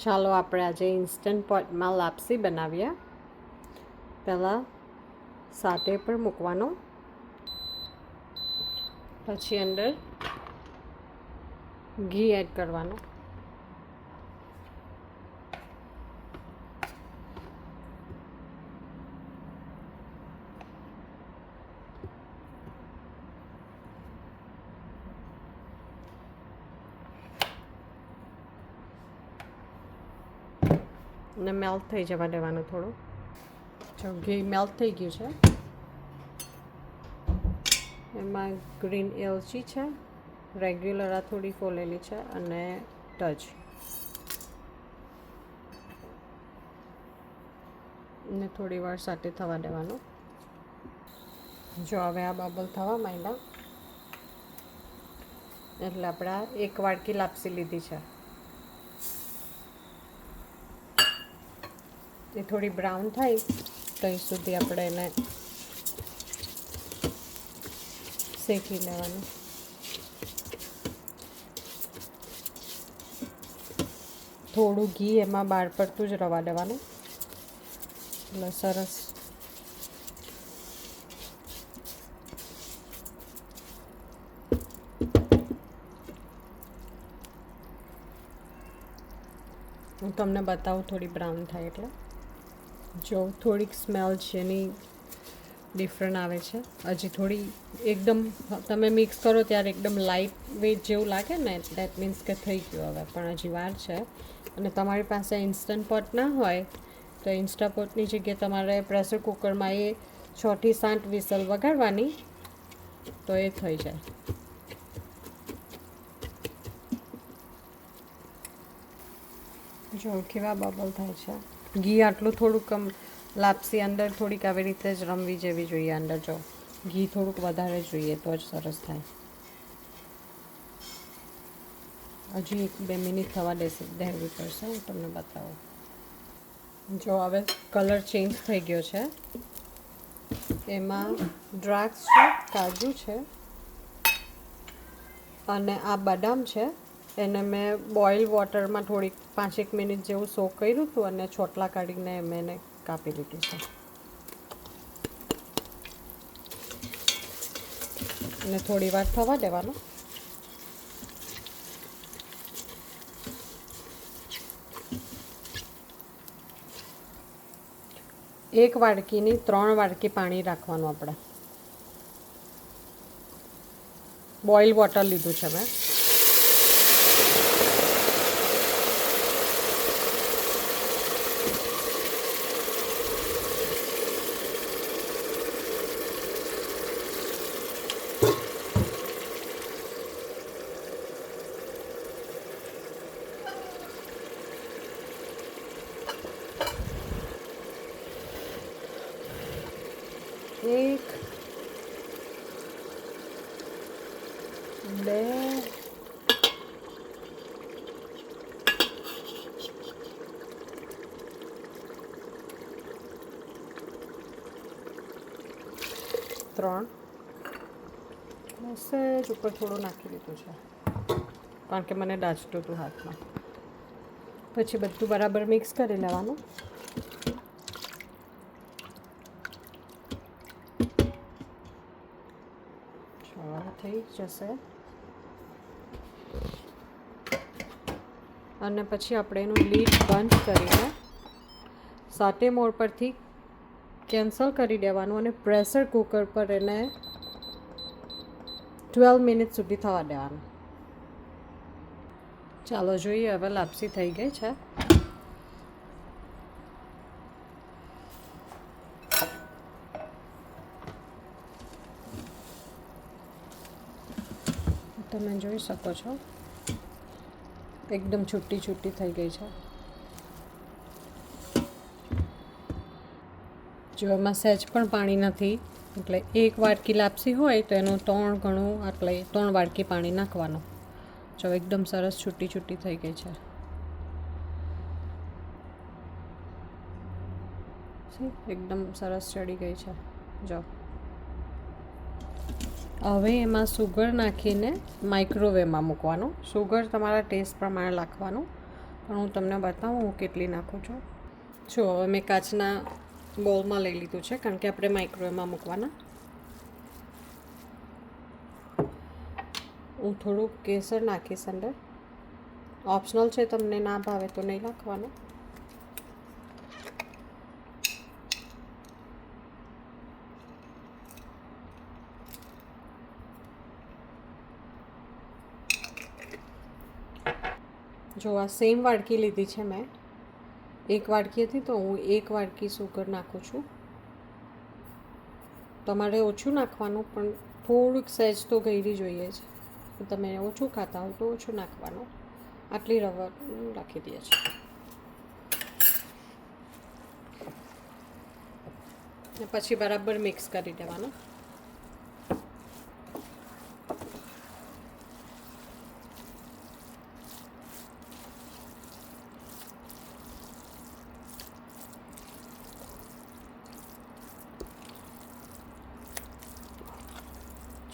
ચાલો આપણે આજે ઇન્સ્ટન્ટ પોટમાં લાપસી બનાવીએ. પહેલાં સાટે પર મૂકવાનો, પછી અંદર ઘી એડ કરવાનું. અને મેલ્ટ થઈ જવા દેવાનું થોડું. જો ઘી મેલ્ટ થઈ ગયું છે, એમાં ગ્રીન એલચી છે, રેગ્યુલર આ થોડી ફોલેલી છે, અને તજ. ને થોડી વાર સાથે થવા દેવાનું. જો હવે આ બબલ થવા માંડ્યા એટલે આપણે એક વાડકી લાપસી લીધી છે. એ થોડી બ્રાઉન થાય ત્યાં સુધી આપણે એને શેકી લેવાનું. થોડું ઘી એમાં બહાર પડતું જ રવા દેવાનું એટલે સરસ હું તમને બતાવું થોડી બ્રાઉન થાય એટલે. જો થોડીક સ્મેલ છે એની ડિફરન્ટ આવે છે. હજી થોડી એકદમ તમે મિક્સ કરો ત્યારે એકદમ લાઇટ વેટ જેવું લાગે ને, દેટ મીન્સ કે થઈ ગયું હવે, પણ હજી વાર છે. અને તમારી પાસે ઇન્સ્ટન્ટ પોટ ના હોય તો ઇન્સ્ટા પોટની જગ્યાએ તમારે પ્રેશર કુકરમાં એ 6 થી 7 વિસલ વગાડવાની તો એ થઈ જાય. જો કેવા બબલ થાય છે. ઘી આટલું થોડુંક લાપસી અંદર થોડીક આવી રીતે જ રમવી જેવી જોઈએ. અંદર જો ઘી થોડુંક વધારે જોઈએ તો જ સરસ થાય. હજી 1-2 મિનિટ થવા દેવી પડશે. હું તમને બતાવું. જો હવે કલર ચેન્જ થઈ ગયો છે. એમાં દ્રાક્ષ છે, કાજુ છે, અને આ બદામ છે. એને મેં બોઇલ વોટરમાં થોડીક 5-1 મિનિટ જેવું સોક કર્યું હતું અને છોટલા કાઢીને મેં એને કાપી લીધું છે. અને થોડી વાર થવા દેવાનું. એક વાડકીની 3 વાડકી પાણી રાખવાનું. આપણે બોઇલ વોટર લીધું છે મેં. એક, બે, ત્રણ. સહેજ ઉપર થોડું નાખી દીધું છે કારણ કે મને દાજતું હતું હાથમાં. પછી બધું બરાબર મિક્સ કરી લેવાનું. થઈ જશે અને પછી આપણે એનું લીડ બંધ કરીને સાટે મોડ પરથી કેન્સલ કરી દેવાનું અને પ્રેશર કુકર પર એને 12 મિનિટ સુધી થવા દેવાનું. ચાલો જોઈએ હવે લાપસી થઈ ગઈ છે. તમે જોઈ શકો છો એકદમ છૂટી છૂટી થઈ ગઈ છે. જો એમાં સહેજ પણ પાણી નથી, એટલે એક વાડકી લાપસી હોય તો એનું 3 ગણું, એટલે 3 વાડકી પાણી નાખવાનું. જો એકદમ સરસ છૂટી છૂટી થઈ ગઈ છે. એકદમ સરસ ચડી ગઈ છે. જો હવે એમાં સુગર નાખીને માઇક્રોવેવમાં મૂકવાનું. સુગર તમારા ટેસ્ટ પ્રમાણે નાખવાનું. પણ હું તમને બતાવું હું કેટલી નાખું છું. જો હવે મેં કાચના બોલમાં લઈ લીધું છે કારણ કે આપણે માઇક્રોવેવમાં મૂકવાના. હું થોડુંક કેસર નાખીશ અંદર. ઓપ્શનલ છે, તમને ના ભાવે તો નહીં નાખવાનું. જો આ સેમ વાડકી લીધી છે મેં. એક વાડકી હતી તો હું એક વાડકી સુગર નાખું છું. તમારે ઓછું નાખવાનું, પણ થોડુંક સહેજ તો ગળી જોઈએ છે. તમે ઓછું ખાતા હો તો ઓછું નાખવાનું. આટલી રવા રાખી દઈએ છીએ પછી બરાબર મિક્સ કરી દેવાનું.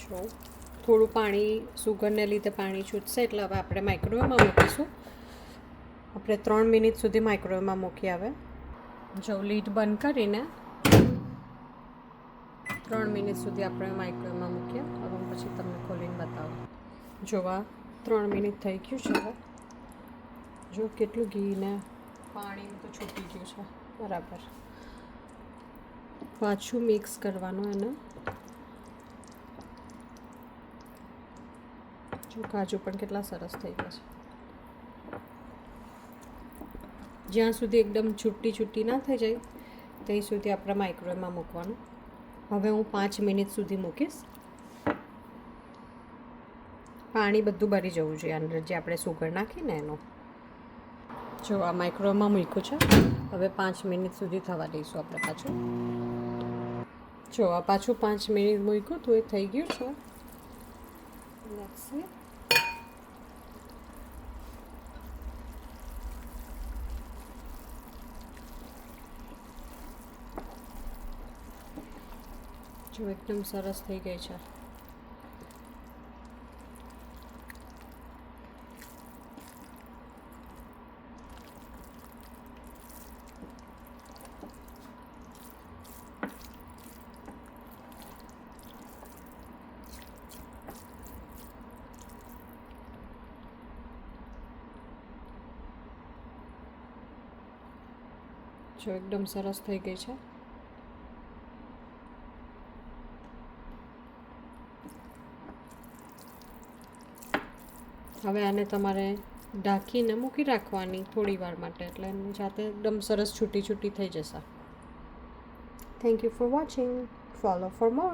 જો થોડું પાણી સુગરને લીધે પાણી છૂટશે એટલે હવે આપણે માઇક્રોવેવમાં મૂકીશું. આપણે 3 મિનિટ સુધી માઇક્રોવેવમાં મૂકી આવે. જો લીડ બંધ કરીને 3 મિનિટ સુધી આપણે માઇક્રોવેવમાં મૂકીએ. હવે હું પછી તમને ખોલીને બતાવું. જોવા 3 મિનિટ થઈ ગયું છે. હવે જો કેટલું ઘી ને પાણી તો છૂટી ગયું છે બરાબર. પાછું મિક્સ કરવાનું એને. જો કાજુ પણ કેટલા સરસ થઈ ગયા છે. જ્યાં સુધી એકદમ છૂટી ના થઈ જાય ત્યાં સુધી આપણે માઇક્રોવેવમાં મૂકવાનું. હવે હું 5 મિનિટ સુધી મૂકીશ. પાણી બધું બળી જવું જોઈએ અંદર જે આપણે સુગર નાખીને એનું. જો આ માઇક્રોવેવમાં મૂક્યું છે. હવે 5 મિનિટ સુધી થવા દઈશું આપણે પાછું. જો આ પાછું 5 મિનિટ મૂક્યું તો એ થઈ ગયું છે. જો એકદમ સરસ થઈ ગઈ છે. જો એકદમ સરસ થઈ ગઈ છે. હવે આને તમારે ઢાંકીને મૂકી રાખવાની થોડી વાર માટે, એટલે એની જાતે એકદમ સરસ છૂટી થઈ જશે. Thank you for watching. Follow for more.